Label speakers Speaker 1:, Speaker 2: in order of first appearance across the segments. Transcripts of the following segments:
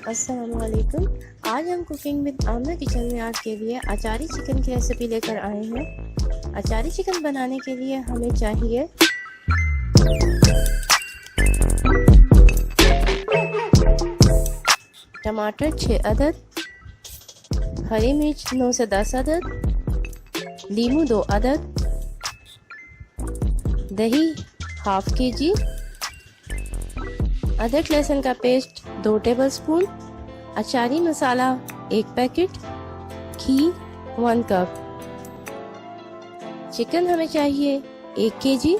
Speaker 1: अस्सलामुअलैकुम। आज हम कुकिंग विद आमना किचन में आपके लिए अचारी चिकन की रेसिपी लेकर आए हैं। अचारी चिकन बनाने के लिए हमें चाहिए टमाटर 6 अदद, हरी मिर्च 9 से 10 अदद, नींबू 2 अदद, दही हाफ केजी, अदरक लहसुन का पेस्ट 2 टेबलस्पून, अचारी मसाला 1 पैकेट, घी 1 कप। चिकन हमें चाहिए 1 केजी।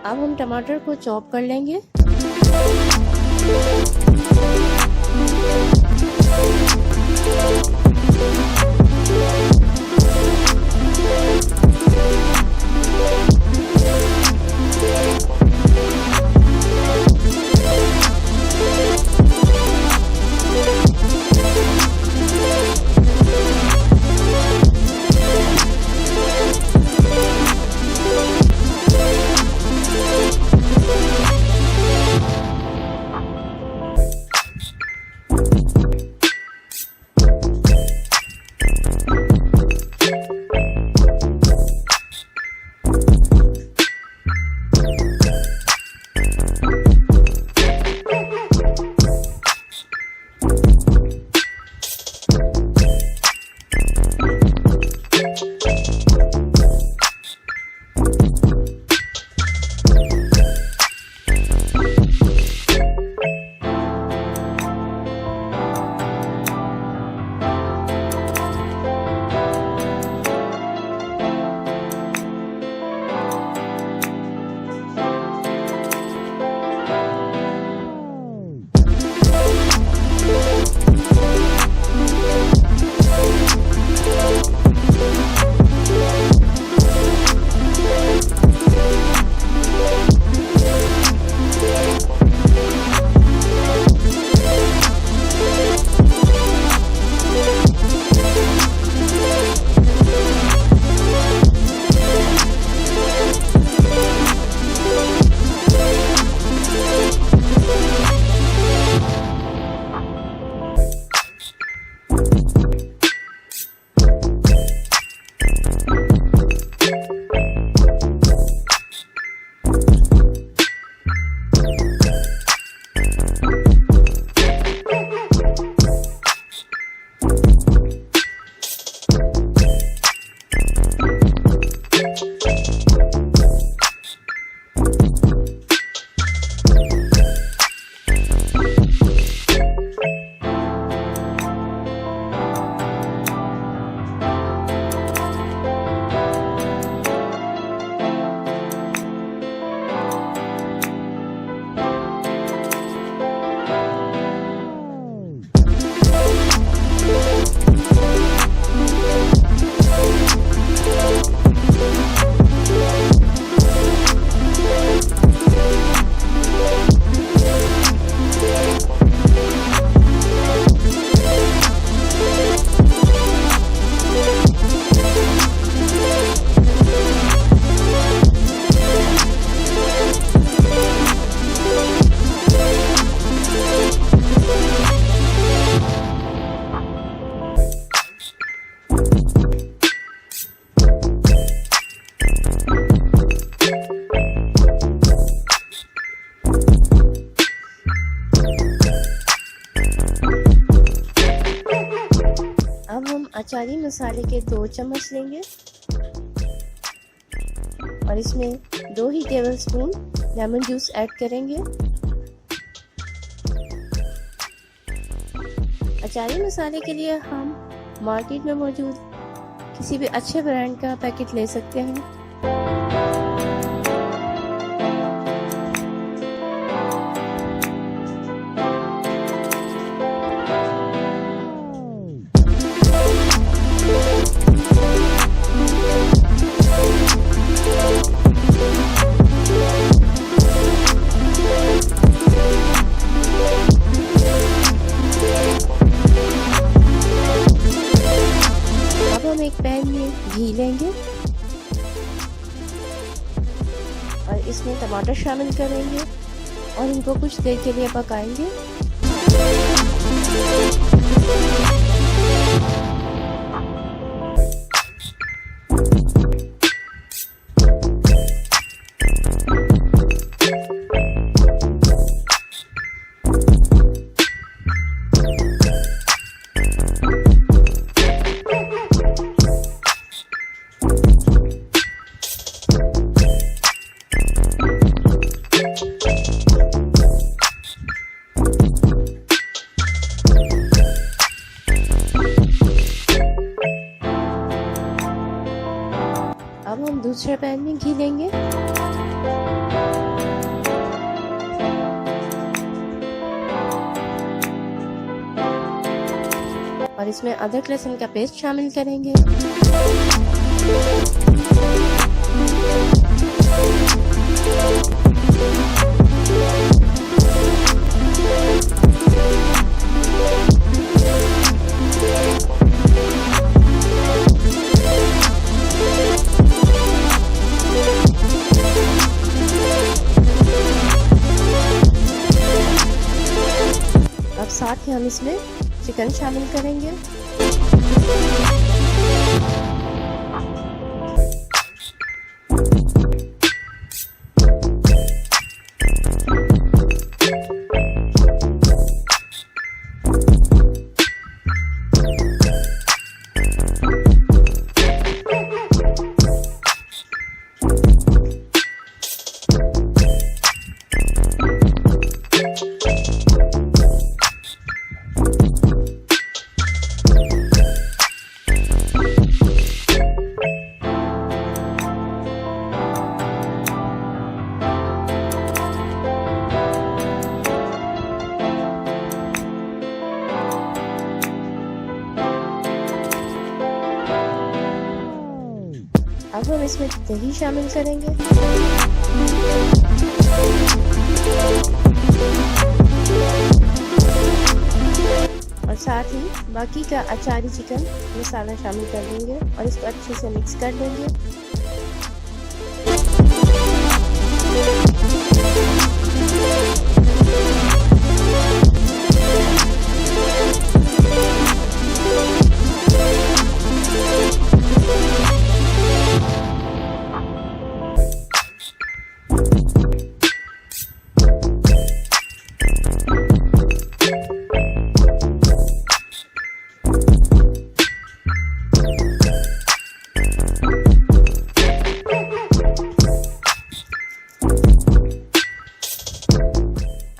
Speaker 1: अब हम टमाटर को चॉप कर लेंगे। अब हम अचारी मसाले के 2 चम्मच लेंगे और इसमें 2 ही टेबलस्पून लेमन जूस ऐड करेंगे। अचारी मसाले के लिए हम मार्केट में मौजूद किसी भी अच्छे ब्रांड का पैकेट ले सकते हैं। एक पैन में घी लेंगे और इसमें टमाटर शामिल करेंगे और इनको कुछ देर के लिए पकाएंगे। अब हम दूसरे पैन में घी लेंगे और इसमें अदरक लहसुन का पेस्ट शामिल करेंगे। अब साथ ही हम इसमें चिकन शामिल करेंगे। अब हम इसमें दही शामिल करेंगे और साथ ही बाकी का अचारी चिकन मसाला शामिल कर देंगे और इसको अच्छे से मिक्स कर देंगे।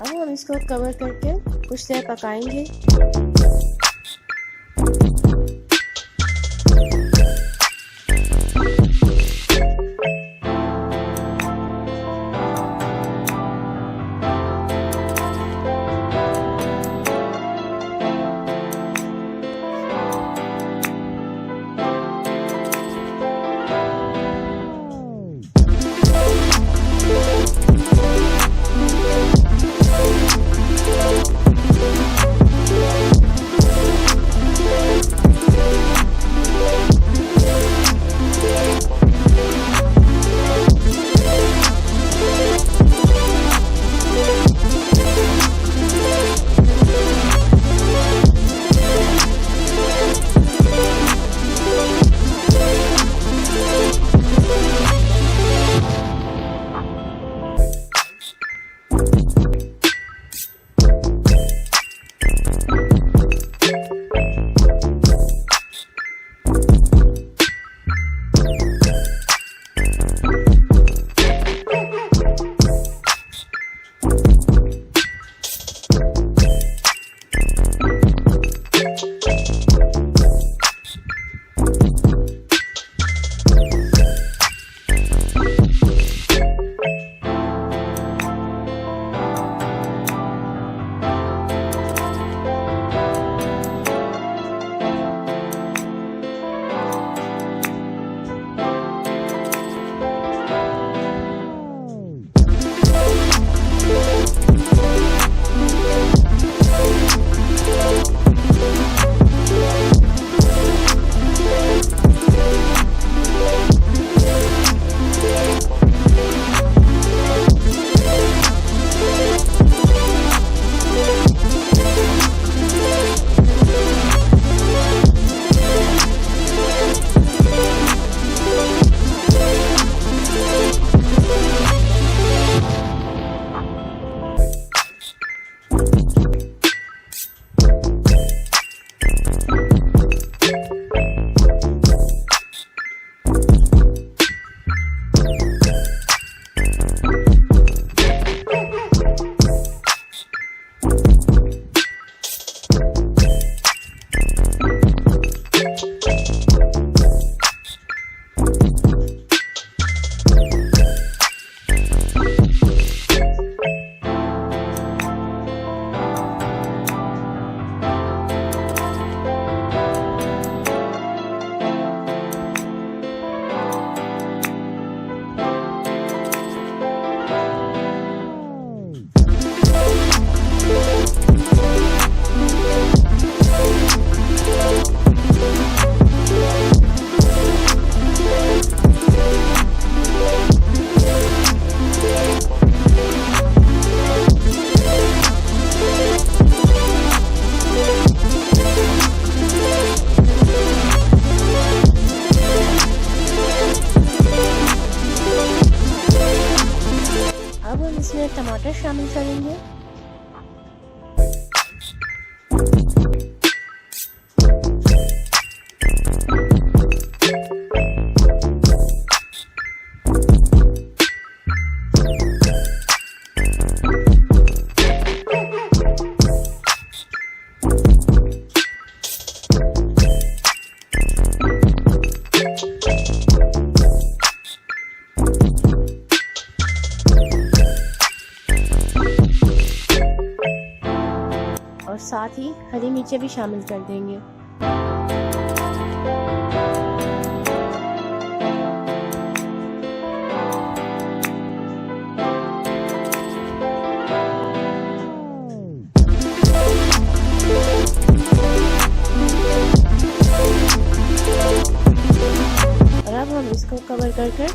Speaker 1: अब हम इसको कवर करके कुछ देर पकाएंगे। करेंगे। और साथ ही हरी मिर्चें भी शामिल कर देंगे। और अब हम इसको कवर कर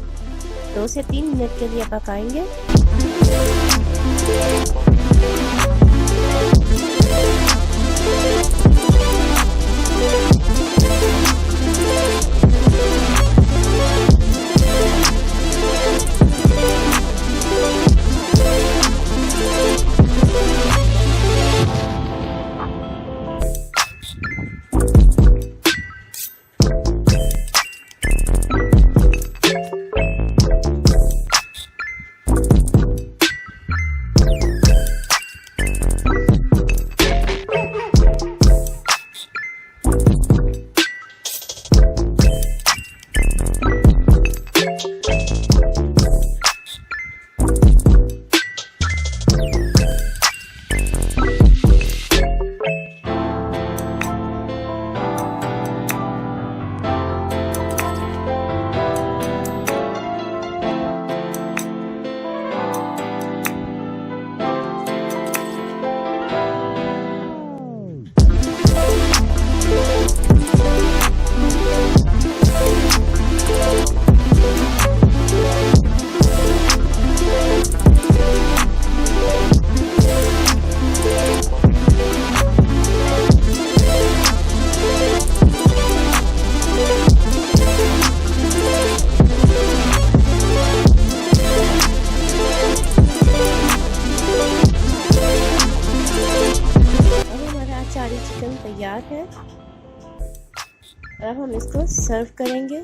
Speaker 1: 2 से 3 मिनट के लिए पकाएंगे। अचारी चिकन तैयार है। अब हम इसको सर्व करेंगे।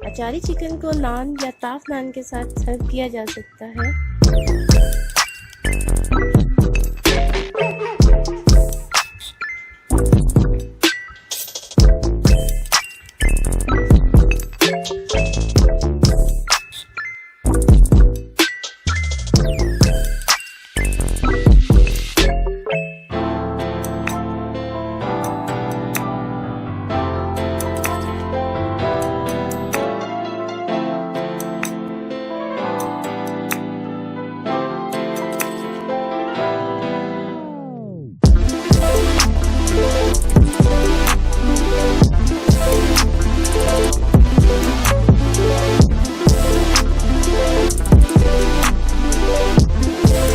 Speaker 1: अचारी चिकन को नान या ताफ नान के साथ सर्व किया जा सकता है।